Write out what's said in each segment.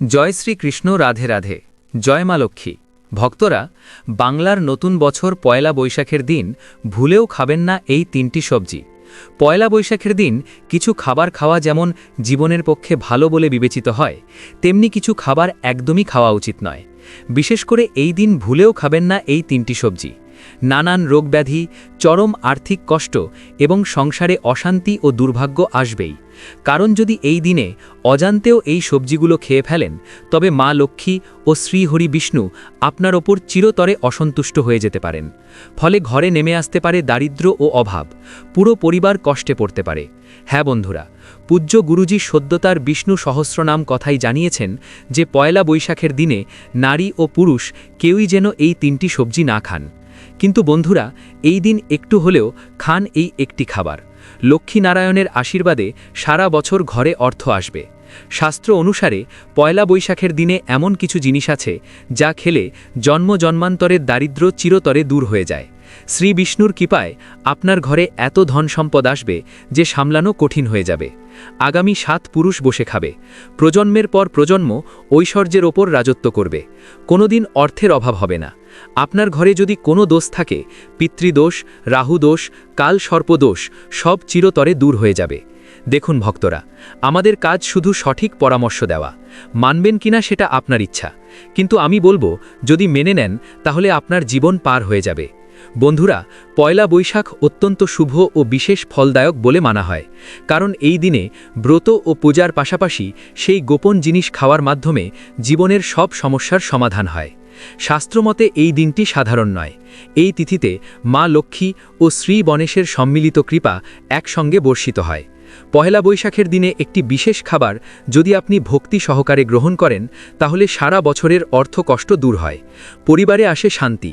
জয় শ্রীকৃষ্ণ, রাধে রাধে। জয় মা লক্ষ্মী। ভক্তরা, বাংলার নতুন বছর পয়লা বৈশাখের দিন ভুলেও খাবেন না এই তিনটি সবজি। পয়লা বৈশাখের দিন কিছু খাবার খাওয়া যেমন জীবনের পক্ষে ভালো বলে বিবেচিত হয়, তেমনি কিছু খাবার একদমই খাওয়া উচিত নয়। বিশেষ করে এই দিন ভুলেও খাবেন না এই তিনটি সবজি। নানান রোগব্যাধি, চরম আর্থিক কষ্ট এবং সংসারে অশান্তি ও দুর্ভাগ্য আসবেই। কারণ যদি এই দিনে অজান্তেও এই সবজিগুলো খেয়ে ফেলেন, তবে মা লক্ষ্মী ও শ্রীহরি বিষ্ণু আপনার ওপর চিরতরে অসন্তুষ্ট হয়ে যেতে পারেন। ফলে ঘরে নেমে আসতে পারে দারিদ্র্য ও অভাব, পুরো পরিবার কষ্টে পড়তে পারে। হ্যাঁ বন্ধুরা, পূজ্য গুরুজি সদ্যতার বিষ্ণু সহস্রনাম কথাই জানিয়েছেন যে পয়লা বৈশাখের দিনে নারী ও পুরুষ কেউই যেন এই তিনটি সবজি না খান। কিন্তু বন্ধুরা, এই দিন একটু হলেও খান এই একটি খাবার। লক্ষ্মীনারায়ণের আশীর্বাদে সারা বছর ঘরে অর্থ আসবে। শাস্ত্র অনুসারে পয়লা বৈশাখের দিনে এমন কিছু জিনিস আছে যা খেলে জন্ম জন্মান্তরের দারিদ্র্য চিরতরে দূর হয়ে যায়। শ্রী বিষ্ণুর কৃপায় আপনার ঘরে এত ধন সম্পদ আসবে যে সামলানো কঠিন হয়ে যাবে। আগামী 7 পুরুষ বসে খাবে। প্রজন্মের পর প্রজন্ম ঐশ্বর্যের ওপর রাজত্ব করবে। কোনোদিন অর্থের অভাব হবে না। আপনার ঘরে যদি কোনো দোষ থাকে, পিতৃদোষ, রাহুদোষ, কাল সর্পদোষ, সব চিরতরে দূর হয়ে যাবে। দেখুন ভক্তরা, আমাদের কাজ শুধু সঠিক পরামর্শ দেওয়া। মানবেন কিনা সেটা আপনার ইচ্ছা, কিন্তু আমি বলবো যদি মেনে নেন তাহলে আপনার জীবন পার হয়ে যাবে। বন্ধুরা, পয়লা বৈশাখ অত্যন্ত শুভ ও বিশেষ ফলদায়ক বলে মানা হয়। কারণ এই দিনে ব্রত ও পূজার পাশাপাশি সেই গোপন জিনিস খাওয়ার মাধ্যমে জীবনের সব সমস্যার সমাধান হয়। শাস্ত্রমতে এই দিনটি সাধারণ নয়। এই তিথিতে মা লক্ষ্মী ও শ্রী গণেশের সম্মিলিত কৃপা একসঙ্গে বর্ষিত হয়। পয়লা বৈশাখের দিনে একটি বিশেষ খাবার যদি আপনি ভক্তি সহকারে গ্রহণ করেন, তাহলে সারা বছরের অর্থকষ্ট দূর হয়, পরিবারে আসে শান্তি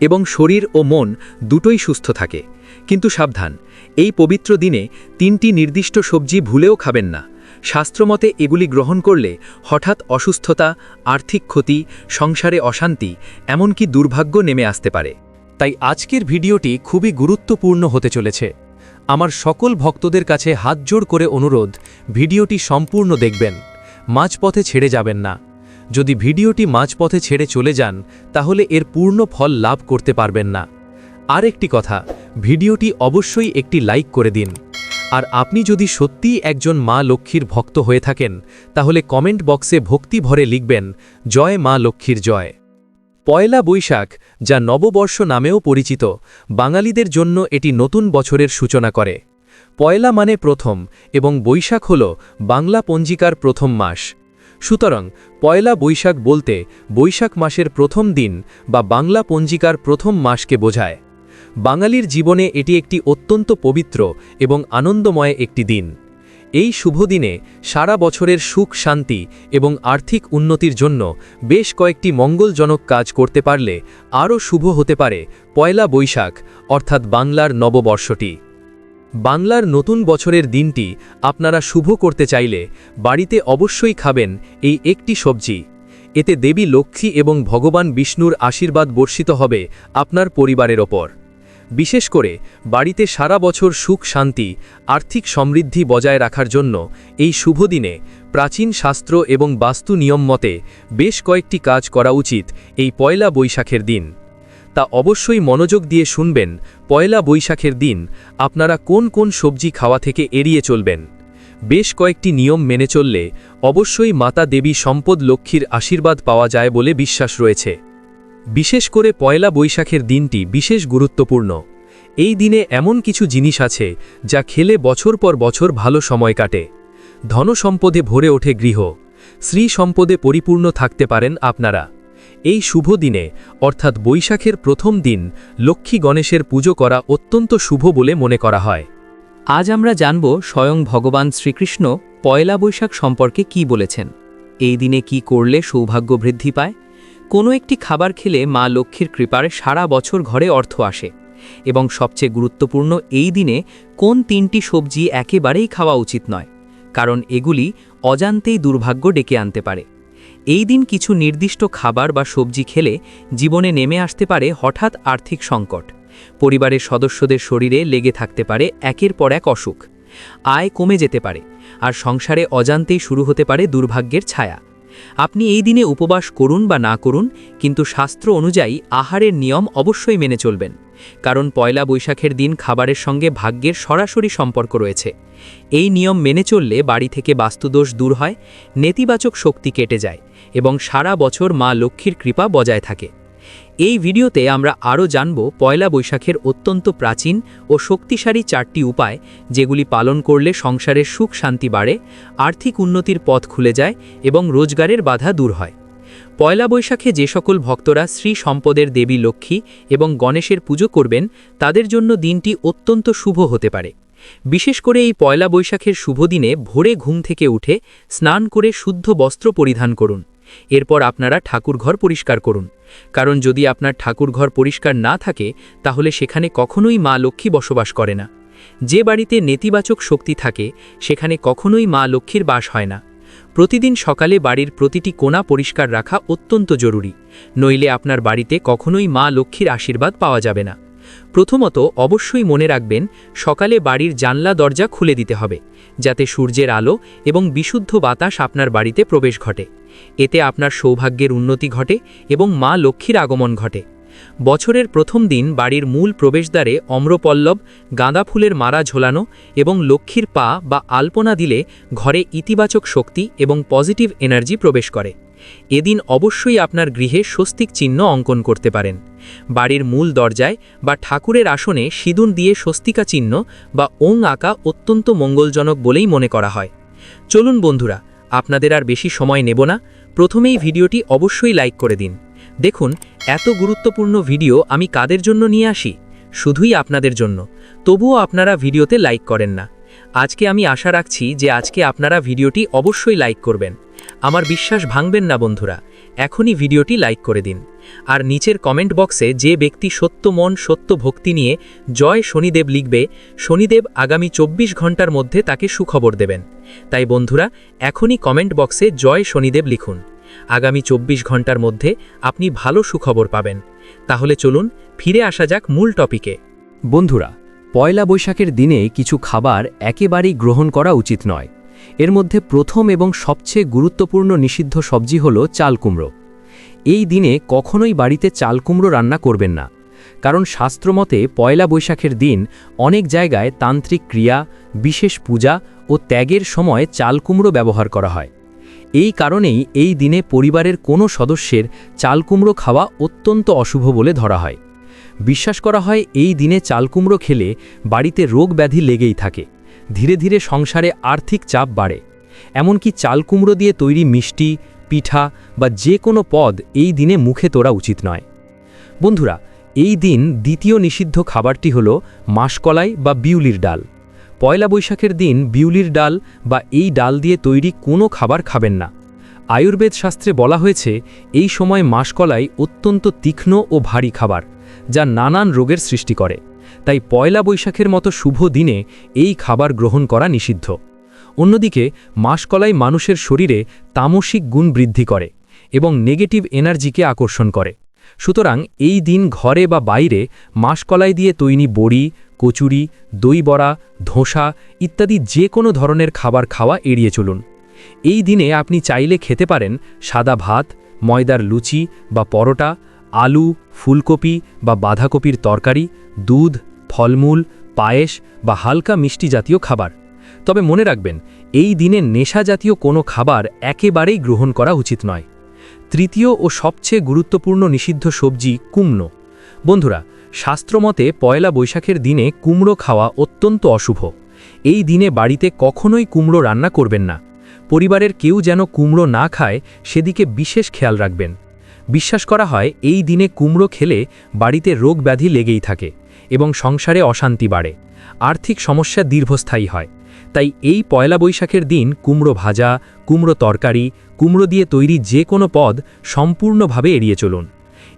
এবং শরীর ও মন দুটোই সুস্থ থাকে। কিন্তু সাবধান, এই পবিত্র দিনে 3টি নির্দিষ্ট সবজি ভুলেও খাবেন না। শাস্ত্রমতে এগুলি গ্রহণ করলে হঠাৎ অসুস্থতা, আর্থিক ক্ষতি, সংসারে অশান্তি, এমনকি দুর্ভাগ্য নেমে আসতে পারে। তাই আজকের ভিডিওটি খুবই গুরুত্বপূর্ণ হতে চলেছে। আমার সকল ভক্তদের কাছে হাতজোড় করে অনুরোধ, ভিডিওটি সম্পূর্ণ দেখবেন, মাঝপথে ছেড়ে যাবেন না। যদি ভিডিওটি মাঝপথে ছেড়ে চলে যান, তাহলে এর পূর্ণ ফল লাভ করতে পারবেন না। আর একটি কথা, ভিডিওটি অবশ্যই একটি লাইক করে দিন। আর আপনি যদি সত্যিই একজন মা লক্ষ্মীর ভক্ত হয়ে থাকেন, তাহলে কমেন্ট বক্সে ভক্তি ভরে লিখবেন, জয় মা লক্ষ্মীর জয়। পয়লা বৈশাখ, যা নববর্ষ নামেও পরিচিত, বাঙালিদের জন্য এটি নতুন বছরের সূচনা করে। পয়লা মানে প্রথম এবং বৈশাখ হল বাংলা পঞ্জিকার প্রথম মাস। সুতরাং পয়লা বৈশাখ বলতে বৈশাখ মাসের প্রথম দিন বা বাংলা পঞ্জিকার প্রথম মাসকে বোঝায়। বাঙালির জীবনে এটি একটি অত্যন্ত পবিত্র এবং আনন্দময় একটি দিন। এই শুভ দিনে সারা বছরের সুখ, শান্তি এবং আর্থিক উন্নতির জন্য বেশ কয়েকটি মঙ্গলজনক কাজ করতে পারলে আরও শুভ হতে পারে পয়লা বৈশাখ, অর্থাৎ বাংলার নববর্ষটি। বাংলার নতুন বছরের দিনটি আপনারা শুভ করতে চাইলে বাড়িতে অবশ্যই খাবেন এই একটি সবজি। এতে দেবী লক্ষ্মী এবং ভগবান বিষ্ণুর আশীর্বাদ বর্ষিত হবে আপনার পরিবারের ওপর। বিশেষ করে বাড়িতে সারা বছর সুখ, শান্তি, আর্থিক সমৃদ্ধি বজায় রাখার জন্য এই শুভ দিনে প্রাচীন শাস্ত্র এবং বাস্তু নিয়ম মতে বেশ কয়েকটি কাজ করা উচিত এই পয়লা বৈশাখের দিন। তা অবশ্যই মনোযোগ দিয়ে শুনবেন। পয়লা বৈশাখের দিন আপনারা কোন কোন সবজি খাওয়া থেকে এড়িয়ে চলবেন। বেশ কয়েকটি নিয়ম মেনে চললে অবশ্যই মাতা দেবী সম্পদ লক্ষ্মীর আশীর্বাদ পাওয়া যায় বলে বিশ্বাস রয়েছে। বিশেষ করে পয়লা বৈশাখের দিনটি বিশেষ গুরুত্বপূর্ণ। এই দিনে এমন কিছু জিনিস আছে যা খেলে বছর পর বছর ভালো সময় কাটে। ধনসম্পদে ভরে ওঠে গৃহ, শ্রী সম্পদে পরিপূর্ণ থাকতে পারেন আপনারা। এই শুভ দিনে, অর্থাৎ বৈশাখের প্রথম দিন, লক্ষ্মী গণেশের পুজো করা অত্যন্ত শুভ বলে মনে করা হয়। আজ আমরা জানব স্বয়ং ভগবান শ্রীকৃষ্ণ পয়লা বৈশাখ সম্পর্কে কি বলেছেন। এই দিনে কি করলে সৌভাগ্য বৃদ্ধি পায়, কোনো একটি খাবার খেলে মা লক্ষ্মীর কৃপার সারা বছর ঘরে অর্থ আসে, এবং সবচেয়ে গুরুত্বপূর্ণ এই দিনে কোন 3টি সবজি একেবারেই খাওয়া উচিত নয়, কারণ এগুলি অজান্তেই দুর্ভাগ্য ডেকে আনতে পারে। এই দিন কিছু নির্দিষ্ট খাবার বা সবজি খেলে জীবনে নেমে আসতে পারে হঠাৎ আর্থিক সংকট, পরিবারের সদস্যদের শরীরে লেগে থাকতে পারে একের পর এক অসুখ, আয় কমে যেতে পারে, আর সংসারে অজান্তেই শুরু হতে পারে দুর্ভাগ্যের ছায়া। আপনি এই দিনে উপবাস করুন বা না করুন, কিন্তু শাস্ত্র অনুযায়ী আহারের নিয়ম অবশ্যই মেনে চলবেন, কারণ পয়লা বৈশাখের দিন খাবারের সঙ্গে ভাগ্যের সরাসরি সম্পর্ক রয়েছে। এই নিয়ম মেনে চললে বাড়ি থেকে বাস্তুদোষ দূর হয়, নেতিবাচক শক্তি কেটে যায় এবং সারা বছর মা লক্ষ্মীর কৃপা বজায় থাকে। এই ভিডিওতে আমরা আরও জানব পয়লা বৈশাখের অত্যন্ত প্রাচীন ও শক্তিশালী 4টি উপায়, যেগুলি পালন করলে সংসারের সুখ শান্তি বাড়ে, আর্থিক উন্নতির পথ খুলে যায় এবং রোজগারের বাধা দূর হয়। পয়লা বৈশাখে যে সকল ভক্তরা শ্রী সম্পদের দেবী লক্ষ্মী এবং গণেশের পুজো করবেন, তাদের জন্য দিনটি অত্যন্ত শুভ হতে পারে। বিশেষ করে এই পয়লা বৈশাখের শুভ দিনে ভোরে ঘুম থেকে উঠে স্নান করে শুদ্ধ বস্ত্র পরিধান করুন। এরপর আপনারা ঠাকুরঘর পরিষ্কার করুন, কারণ যদি আপনার ঠাকুরঘর পরিষ্কার না থাকে তাহলে সেখানে কখনোই মা লক্ষ্মী বসবাস করে না। যে বাড়িতে নেতিবাচক শক্তি থাকে সেখানে কখনোই মা লক্ষ্মীর বাস হয় না। প্রতিদিন সকালে বাড়ির প্রতিটি কোণা পরিষ্কার রাখা অত্যন্ত জরুরি, নইলে আপনার বাড়িতে কখনোই মা লক্ষ্মীর আশীর্বাদ পাওয়া যাবে না। প্রথমত অবশ্যই মনে রাখবেন, সকালে বাড়ির জানলা দরজা খুলে দিতে হবে, যাতে সূর্যের আলো এবং বিশুদ্ধ বাতাস আপনার বাড়িতে প্রবেশ ঘটে। এতে আপনার সৌভাগ্যের উন্নতি ঘটে এবং মা লক্ষ্মীর আগমন ঘটে। বছরের প্রথম দিন বাড়ির মূল প্রবেশদ্বারে অম্রপল্লব, গাঁদা ফুলের মালা ঝোলানো এবং লক্ষ্মীর পা বা আলপনা দিলে ঘরে ইতিবাচক শক্তি এবং পজিটিভ এনার্জি প্রবেশ করে। এদিন অবশ্যই আপনার গৃহে স্বস্তিক চিহ্ন অঙ্কন করতে পারেন। বাড়ির মূল দরজায় বা ঠাকুরের আসনে সিঁদুর দিয়ে স্বস্তিকা চিহ্ন বা ওং আঁকা অত্যন্ত মঙ্গলজনক বলেই মনে করা হয়। চলুন বন্ধুরা, আপনাদের আর বেশি সময় নেব না, প্রথমেই ভিডিওটি অবশ্যই লাইক করে দিন। দেখুন, এত গুরুত্বপূর্ণ ভিডিও আমি কাদের জন্য নিয়ে আসি? শুধুই আপনাদের জন্য। তবুও আপনারা ভিডিওতে লাইক করেন না। আজকে আমি আশা রাখছি যে আজকে আপনারা ভিডিওটি অবশ্যই লাইক করবেন। আমার বিশ্বাস ভাঙবেন না বন্ধুরা, এখনই ভিডিওটি লাইক করে দিন। আর নিচের কমেন্ট বক্সে যে ব্যক্তি সত্য মন সত্য ভক্তি নিয়ে জয় শনিদেব লিখবে, শনিদেব আগামী 24 ঘন্টার মধ্যে তাকে সুখবর দেবেন। তাই বন্ধুরা, এখনই কমেন্ট বক্সে জয় শনিদেব লিখুন। আগামী 24 ঘন্টার মধ্যে আপনি ভালো সুখবর পাবেন। তাহলে চলুন ফিরে আসা যাক মূল টপিকে। বন্ধুরা, পয়লা বৈশাখের দিনে কিছু খাবার একেবারেই গ্রহণ করা উচিত নয়। এর মধ্যে প্রথম এবং সবচেয়ে গুরুত্বপূর্ণ নিষিদ্ধ সবজি হল চাল কুমড়ো। এই দিনে কখনোই বাড়িতে চাল কুমড়ো রান্না করবেন না, কারণ শাস্ত্রমতে পয়লা বৈশাখের দিন অনেক জায়গায় তান্ত্রিক ক্রিয়া, বিশেষ পূজা ও ত্যাগের সময় চাল কুমড়ো ব্যবহার করা হয়। এই কারণেই এই দিনে পরিবারের কোনো সদস্যের চাল কুমড়ো খাওয়া অত্যন্ত অশুভ বলে ধরা হয়। বিশ্বাস করা হয় এই দিনে চাল কুমড়ো খেলে বাড়িতে রোগ ব্যাধি লেগেই থাকে, ধীরে ধীরে সংসারে আর্থিক চাপ বাড়ে। এমনকি চাল কুমড়ো দিয়ে তৈরি মিষ্টি, পিঠা বা যে কোনো পদ এই দিনে মুখে তোলা উচিত নয়। বন্ধুরা, এই দিন দ্বিতীয় নিষিদ্ধ খাবারটি হল মাসকলাই বা বিউলির ডাল। পয়লা বৈশাখের দিন বিউলির ডাল বা এই ডাল দিয়ে তৈরি কোনো খাবার খাবেন না। আয়ুর্বেদ শাস্ত্রে বলা হয়েছে এই সময় মাসকলাই অত্যন্ত তীক্ষ্ণ ও ভারী খাবার, যা নানান রোগের সৃষ্টি করে। তাই পয়লা বৈশাখের মতো শুভ দিনে এই খাবার গ্রহণ করা নিষিদ্ধ। অন্যদিকে মাসকলাই মানুষের শরীরে তামসিক গুণ বৃদ্ধি করে এবং নেগেটিভ এনার্জিকে আকর্ষণ করে। সুতরাং এই দিন ঘরে বা বাইরে মাসকলাই দিয়ে তৈরি বড়ি, কচুরি, দই বড়া, ধোসা ইত্যাদি যে কোনো ধরনের খাবার খাওয়া এড়িয়ে চলুন। এই দিনে আপনি চাইলে খেতে পারেন সাদা ভাত, ময়দার লুচি বা পরোটা, আলু, ফুলকপি বা বাঁধাকপির তরকারি, দুধ, ফলমূল, পায়েস বা হালকা মিষ্টি জাতীয় খাবার। তবে মনে রাখবেন, এই দিনে নেশা জাতীয় কোনো খাবার একেবারেই গ্রহণ করা উচিত নয়। তৃতীয় ও সবচেয়ে গুরুত্বপূর্ণ নিষিদ্ধ সবজি কুমড়ো। বন্ধুরা, শাস্ত্রমতে পয়লা বৈশাখের দিনে কুমড়ো খাওয়া অত্যন্ত অশুভ। এই দিনে বাড়িতে কখনোই কুমড়ো রান্না করবেন না। পরিবারের কেউ যেন কুমড়ো না খায় সেদিকে বিশেষ খেয়াল রাখবেন। বিশ্বাস করা হয় এই দিনে কুমড়ো খেলে বাড়িতে রোগ ব্যাধি লেগেই থাকে এবং সংসারে অশান্তি বাড়ে, আর্থিক সমস্যা দীর্ঘস্থায়ী হয়। তাই এই পয়লা বৈশাখের দিন কুমড়ো ভাজা, কুমড়ো তরকারি, কুমড়ো দিয়ে তৈরি যে কোনো পদ সম্পূর্ণভাবে এড়িয়ে চলুন।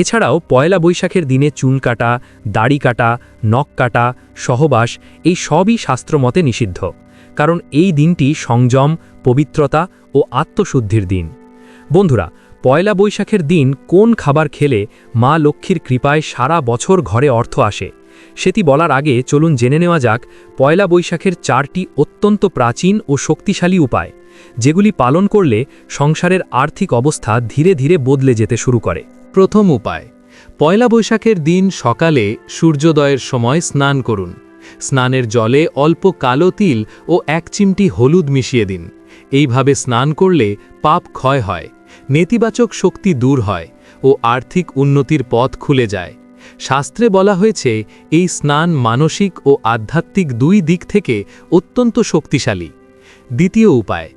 এছাড়াও পয়লা বৈশাখের দিনে চুল কাটা, দাড়ি কাটা, নখ কাটা, সহবাস এই সবই শাস্ত্রমতে নিষিদ্ধ, কারণ এই দিনটি সংযম, পবিত্রতা ও আত্মশুদ্ধির দিন। বন্ধুরা, পয়লা বৈশাখের দিন কোন খাবার খেলে মা লক্ষ্মীর কৃপায় সারা বছর ঘরে অর্থ আসে সেটি বলার আগে চলুন জেনে নেওয়া যাক পয়লা বৈশাখের 4টি অত্যন্ত প্রাচীন ও শক্তিশালী উপায়, যেগুলি পালন করলে সংসারের আর্থিক অবস্থা ধীরে ধীরে বদলে যেতে শুরু করে। প্রথম উপায়, পয়লা বৈশাখের দিন সকালে সূর্যোদয়ের সময় স্নান করুন। স্নানের জলে অল্প কালো তিল ও 1 চিমটি হলুদ মিশিয়ে দিন। এইভাবে স্নান করলে পাপ ক্ষয় হয়, নেতিবাচক শক্তি দূর হয় ও আর্থিক উন্নতির পথ খুলে যায়। শাস্ত্রে বলা হয়েছে এই স্নান মানসিক ও আধ্যাত্মিক দুই দিক থেকে অত্যন্ত শক্তিশালী। দ্বিতীয় উপায়,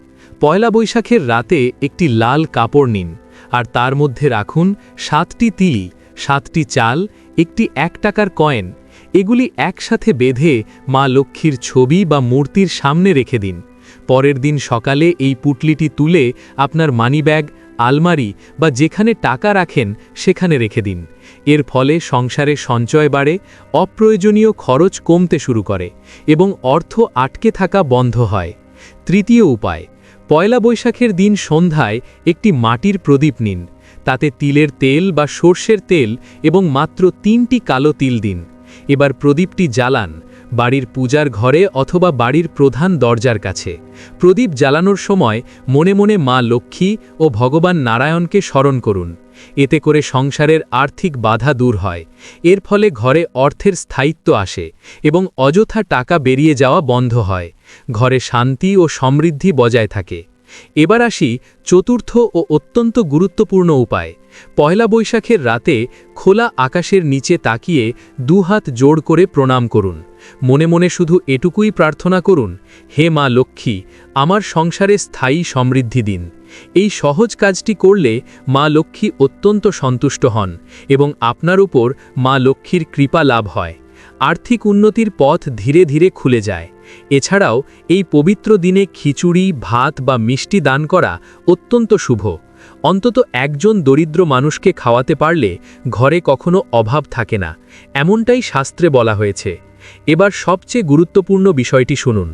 পয়লা বৈশাখের রাতে একটি লাল কাপড় নিন আর তার মধ্যে রাখুন 7টি তিল, 7টি চাল, একটি 1 টাকার কয়েন। এগুলি একসাথে বেঁধে মা লক্ষ্মীর ছবি বা মূর্তির সামনে রেখে দিন। পরের দিন সকালে এই পুটলিটি তুলে আপনার মানিব্যাগ, আলমারি বা যেখানে টাকা রাখেন সেখানে রেখে দিন। এর ফলে সংসারে সঞ্চয় বাড়ে, অপ্রয়োজনীয় খরচ কমতে শুরু করে এবং অর্থ আটকে থাকা বন্ধ হয়। তৃতীয় উপায়, পয়লা বৈশাখের দিন সন্ধ্যায় একটি মাটির প্রদীপ নিন। তাতে তিলের তেল বা সর্ষের তেল এবং মাত্র 3টি কালো তিল দিন। এবার প্রদীপটি জ্বালান বাড়ির পূজার ঘরে অথবা বাড়ির প্রধান দরজার কাছে। প্রদীপ জ্বালানোর সময় মনে মনে মা লক্ষ্মী ও ভগবান নারায়ণকে স্মরণ করুন। এতে করে সংসারের আর্থিক বাধা দূর হয়। এর ফলে ঘরে অর্থের স্থায়িত্ব আসে এবং অযথা টাকা বেরিয়ে যাওয়া বন্ধ হয়। ঘরে শান্তি ও সমৃদ্ধি বজায় থাকে। এবার আসি চতুর্থ ও অত্যন্ত গুরুত্বপূর্ণ উপায়। পয়লা বৈশাখের রাতে খোলা আকাশের নিচে তাকিয়ে 2 হাত জোড় করে প্রণাম করুন। মনে মনে শুধু এটুকুই প্রার্থনা করুন, হে মা লক্ষ্মী, আমার সংসারে স্থায়ী সমৃদ্ধি দিন। এই সহজ কাজটি করলে মা লক্ষ্মী অত্যন্ত সন্তুষ্ট হন এবং আপনার উপর মা লক্ষ্মীর কৃপা লাভ হয়। আর্থিক উন্নতির পথ ধীরে ধীরে খুলে যায়। এছাড়াও এই পবিত্র দিনে খিচুড়ি, ভাত বা মিষ্টি দান করা অত্যন্ত শুভ। অন্তত একজন দরিদ্র মানুষকে খাওয়াতে পারলে ঘরে কখনো অভাব থাকে না, এমনটাই শাস্ত্রে বলা হয়েছে। এবার সবচেয়ে গুরুত্বপূর্ণ বিষয়টি শুনুন,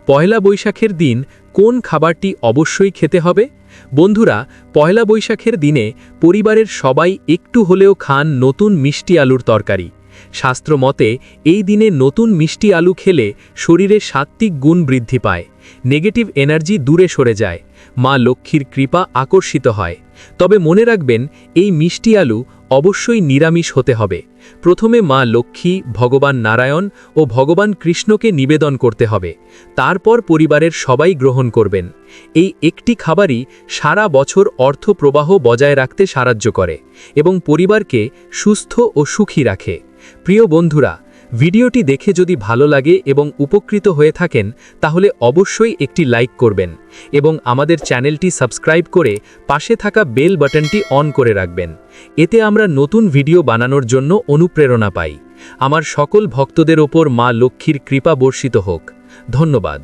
পয়লা বৈশাখের দিন কোন খাবারটি অবশ্যই খেতে হবে? বন্ধুরা, পয়লা বৈশাখের দিনে পরিবারের সবাই একটু হলেও খান নতুন মিষ্টি আলুর তরকারি। শাস্ত্র মতে এই দিনে নতুন মিষ্টি আলু খেলে শরীরে সাত্ত্বিক গুণ বৃদ্ধি পায়, নেগেটিভ এনার্জি দূরে সরে যায়, মা লক্ষ্মীর কৃপা আকর্ষিত হয়। তবে মনে রাখবেন, এই মিষ্টি আলু অবশ্যই নিরামিষ হতে হবে। প্রথমে মা লক্ষ্মী, ভগবান নারায়ণ ও ভগবান কৃষ্ণকে নিবেদন করতে হবে, তারপর পরিবারের সবাই গ্রহণ করবেন। এই একটি খাবারই সারা বছর অর্থ প্রবাহ বজায় রাখতে সাহায্য করে এবং পরিবারকে সুস্থ ও সুখী রাখে। প্রিয় বন্ধুরা, ভিডিওটি দেখে যদি ভালো লাগে এবং উপকৃত হয়ে থাকেন তাহলে অবশ্যই একটি লাইক করবেন এবং আমাদের চ্যানেলটি সাবস্ক্রাইব করে পাশে থাকা বেল বাটনটি অন করে রাখবেন। এতে আমরা নতুন ভিডিও বানানোর জন্য অনুপ্রেরণা পাই। আমার সকল ভক্তদের ওপর মা লক্ষ্মীর কৃপা বর্ষিত হোক। ধন্যবাদ।